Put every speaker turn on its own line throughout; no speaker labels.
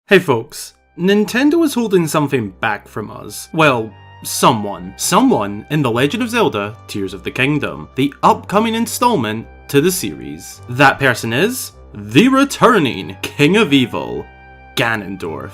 Hey folks, Nintendo is holding something back from us. Well, someone in The Legend of Zelda Tears of the Kingdom, the upcoming installment to the series. That person is the returning King of Evil, Ganondorf.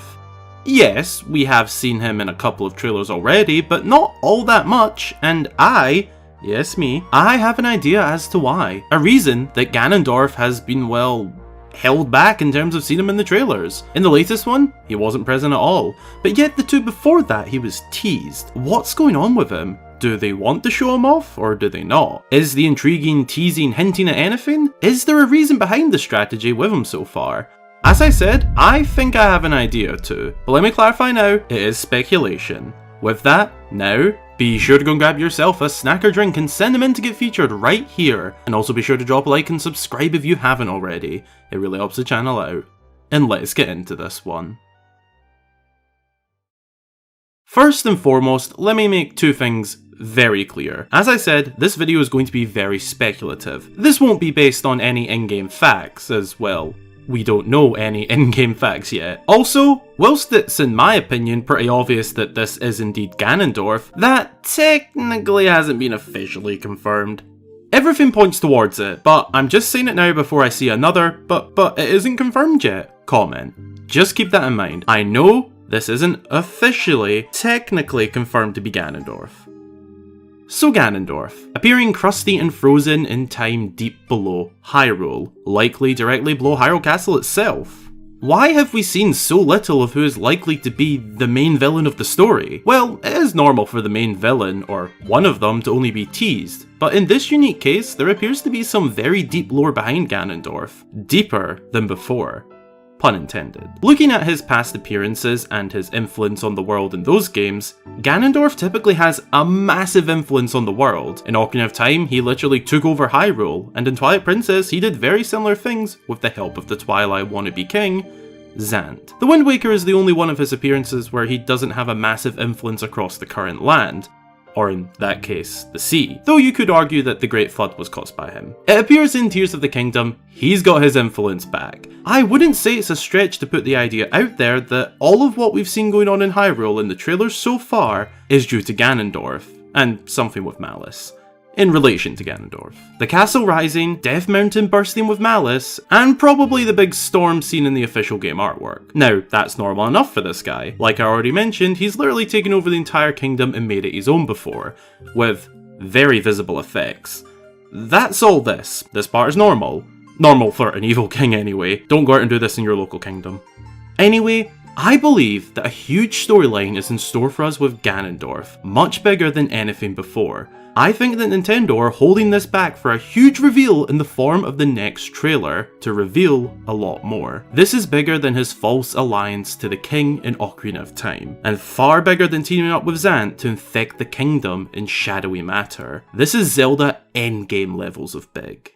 Yes, we have seen him in a couple of trailers already, but not all that much, and yes me, I have an idea as to why. A reason that Ganondorf has been, well, held back in terms of seeing him in the trailers. In the latest one, he wasn't present at all, but yet the two before that he was teased. What's going on with him? Do they want to show him off, or do they not? Is the intriguing teasing hinting at anything? Is there a reason behind the strategy with him so far? As I said, I think I have an idea too, but let me clarify now, it is speculation. With that, now, be sure to go and grab yourself a snack or drink and send them in to get featured right here. And also be sure to drop a like and subscribe if you haven't already. It really helps the channel out. And let's get into this one. First and foremost, let me make two things very clear. As I said, this video is going to be very speculative. This won't be based on any in-game facts, as well, we don't know any in-game facts yet. Also, whilst it's in my opinion pretty obvious that this is indeed Ganondorf, that technically hasn't been officially confirmed. Everything points towards it, but I'm just saying it now before I see another but it isn't confirmed yet comment. Just keep that in mind. I know this isn't officially, technically confirmed to be Ganondorf. So Ganondorf, appearing crusty and frozen in time deep below Hyrule, likely directly below Hyrule Castle itself. Why have we seen so little of who is likely to be the main villain of the story? Well, it is normal for the main villain, or one of them, to only be teased, but in this unique case, there appears to be some very deep lore behind Ganondorf, deeper than before. Pun intended. Looking at his past appearances and his influence on the world in those games, Ganondorf typically has a massive influence on the world. In Ocarina of Time, he literally took over Hyrule, and in Twilight Princess, he did very similar things with the help of the Twilight wannabe king, Zant. The Wind Waker is the only one of his appearances where he doesn't have a massive influence across the current land, or in that case, the sea, though you could argue that the Great Flood was caused by him. It appears in Tears of the Kingdom, he's got his influence back. I wouldn't say it's a stretch to put the idea out there that all of what we've seen going on in Hyrule in the trailers so far is due to Ganondorf, and something with malice. In relation to Ganondorf. The castle rising, Death Mountain bursting with malice, and probably the big storm seen in the official game artwork. Now, that's normal enough for this guy. Like I already mentioned, he's literally taken over the entire kingdom and made it his own before, with very visible effects. That's all this. This part is normal. Normal for an evil king anyway. Don't go out and do this in your local kingdom. Anyway, I believe that a huge storyline is in store for us with Ganondorf, much bigger than anything before. I think that Nintendo are holding this back for a huge reveal in the form of the next trailer to reveal a lot more. This is bigger than his false alliance to the king in Ocarina of Time, and far bigger than teaming up with Zant to infect the kingdom in shadowy matter. This is Zelda endgame levels of big.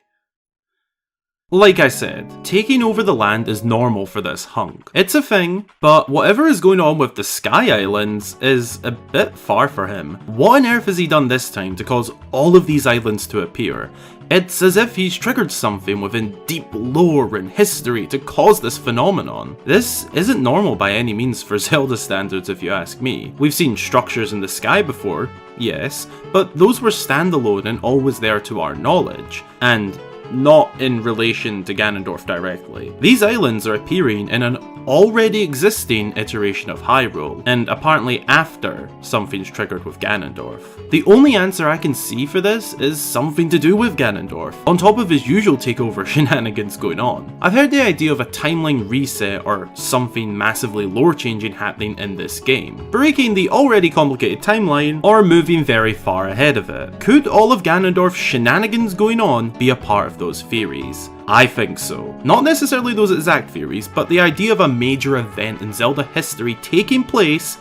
Like I said, taking over the land is normal for this hunk. It's a thing, but whatever is going on with the Sky Islands is a bit far for him. What on earth has he done this time to cause all of these islands to appear? It's as if he's triggered something within deep lore and history to cause this phenomenon. This isn't normal by any means for Zelda standards if you ask me. We've seen structures in the sky before, yes, but those were standalone and always there to our knowledge, and not in relation to Ganondorf directly. These islands are appearing in an already existing iteration of Hyrule, and apparently after something's triggered with Ganondorf. The only answer I can see for this is something to do with Ganondorf, on top of his usual takeover shenanigans going on. I've heard the idea of a timeline reset or something massively lore changing happening in this game, breaking the already complicated timeline or moving very far ahead of it. Could all of Ganondorf's shenanigans going on be a part of those theories? I think so. Not necessarily those exact theories, but the idea of a major event in Zelda history taking place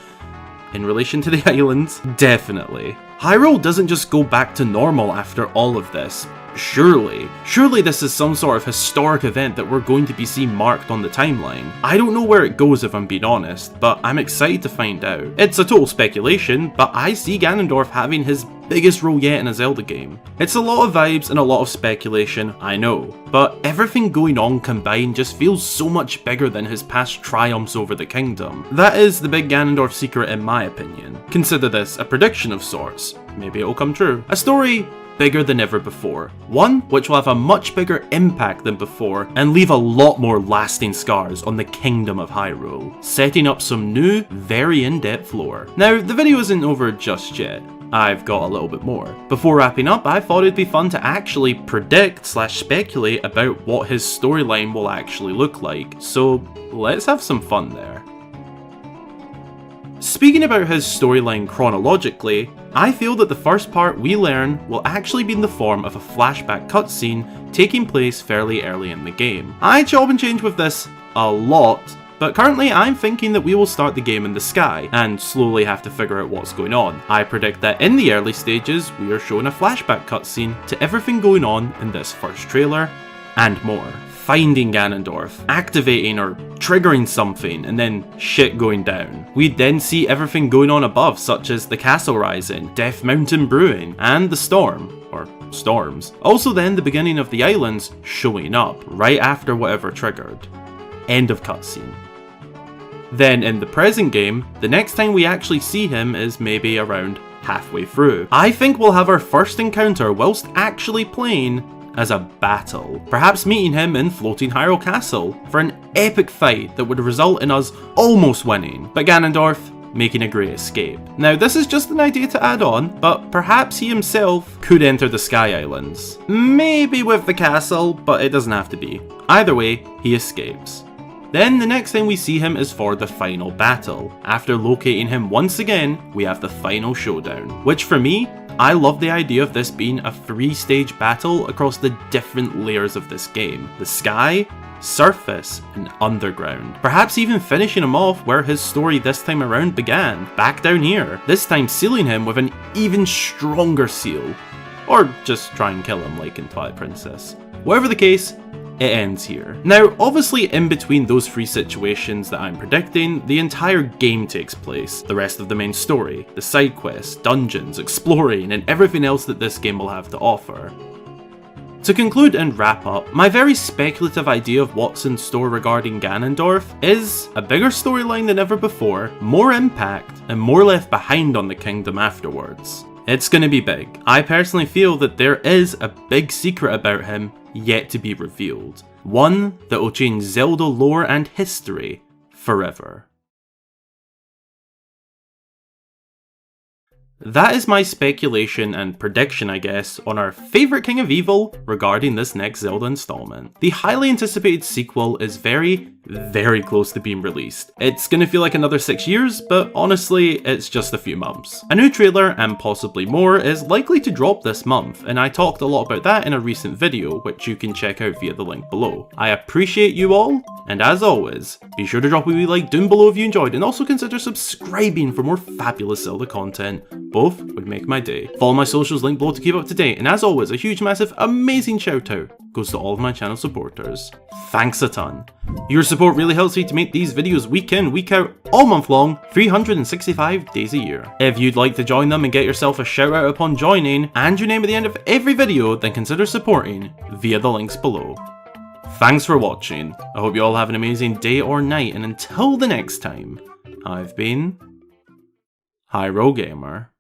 in relation to the islands, definitely. Hyrule doesn't just go back to normal after all of this. Surely this is some sort of historic event that we're going to be seeing marked on the timeline. I don't know where it goes if I'm being honest, but I'm excited to find out. It's a total speculation, but I see Ganondorf having his biggest role yet in a Zelda game. It's a lot of vibes and a lot of speculation, I know, but everything going on combined just feels so much bigger than his past triumphs over the kingdom. That is the big Ganondorf secret in my opinion. Consider this a prediction of sorts. Maybe it'll come true. A story bigger than ever before. One which will have a much bigger impact than before and leave a lot more lasting scars on the kingdom of Hyrule, setting up some new, very in-depth lore. Now, the video isn't over just yet. I've got a little bit more. Before wrapping up, I thought it'd be fun to actually predict/speculate about what his storyline will actually look like, so let's have some fun there. Speaking about his storyline chronologically, I feel that the first part we learn will actually be in the form of a flashback cutscene taking place fairly early in the game. I chop and change with this a lot, but currently I'm thinking that we will start the game in the sky and slowly have to figure out what's going on. I predict that in the early stages we are shown a flashback cutscene to everything going on in this first trailer and more. Finding Ganondorf, activating or triggering something, and then shit going down. We'd then see everything going on above, such as the castle rising, Death Mountain brewing, and the storm, or storms. Also then the beginning of the islands showing up, right after whatever triggered. End of cutscene. Then in the present game, the next time we actually see him is maybe around halfway through. I think we'll have our first encounter whilst actually playing as a battle, perhaps meeting him in Floating Hyrule Castle for an epic fight that would result in us almost winning, but Ganondorf making a great escape. Now this is just an idea to add on, but perhaps he himself could enter the Sky Islands. Maybe with the castle, but it doesn't have to be. Either way, he escapes. Then the next time we see him is for the final battle. After locating him once again, we have the final showdown, which for me, I love the idea of this being a 3-stage battle across the different layers of this game. The sky, surface, and underground. Perhaps even finishing him off where his story this time around began, back down here, this time sealing him with an even stronger seal. Or just try and kill him like in Twilight Princess. Whatever the case, it ends here. Now, obviously in between those 3 situations that I'm predicting, the entire game takes place. The rest of the main story, the side quests, dungeons, exploring, and everything else that this game will have to offer. To conclude and wrap up, my very speculative idea of what's in store regarding Ganondorf is a bigger storyline than ever before, more impact, and more left behind on the kingdom afterwards. It's gonna be big. I personally feel that there is a big secret about him yet to be revealed. One that will change Zelda lore and history forever. That is my speculation and prediction, I guess, on our favourite King of Evil regarding this next Zelda installment. The highly anticipated sequel is very close to being released. It's gonna feel like another 6 years, but honestly, it's just a few months. A new trailer, and possibly more, is likely to drop this month, and I talked a lot about that in a recent video, which you can check out via the link below. I appreciate you all, and as always, be sure to drop a wee like down below if you enjoyed, and also consider subscribing for more fabulous Zelda content. Both would make my day. Follow my socials linked below to keep up to date, and as always, a huge, massive, amazing shout out goes to all of my channel supporters. Thanks a ton. Your support really helps me to make these videos week in, week out, all month long, 365 days a year. If you'd like to join them and get yourself a shout out upon joining, and your name at the end of every video, then consider supporting via the links below. Thanks for watching. I hope you all have an amazing day or night, and until the next time, I've been Hyrule Gamer.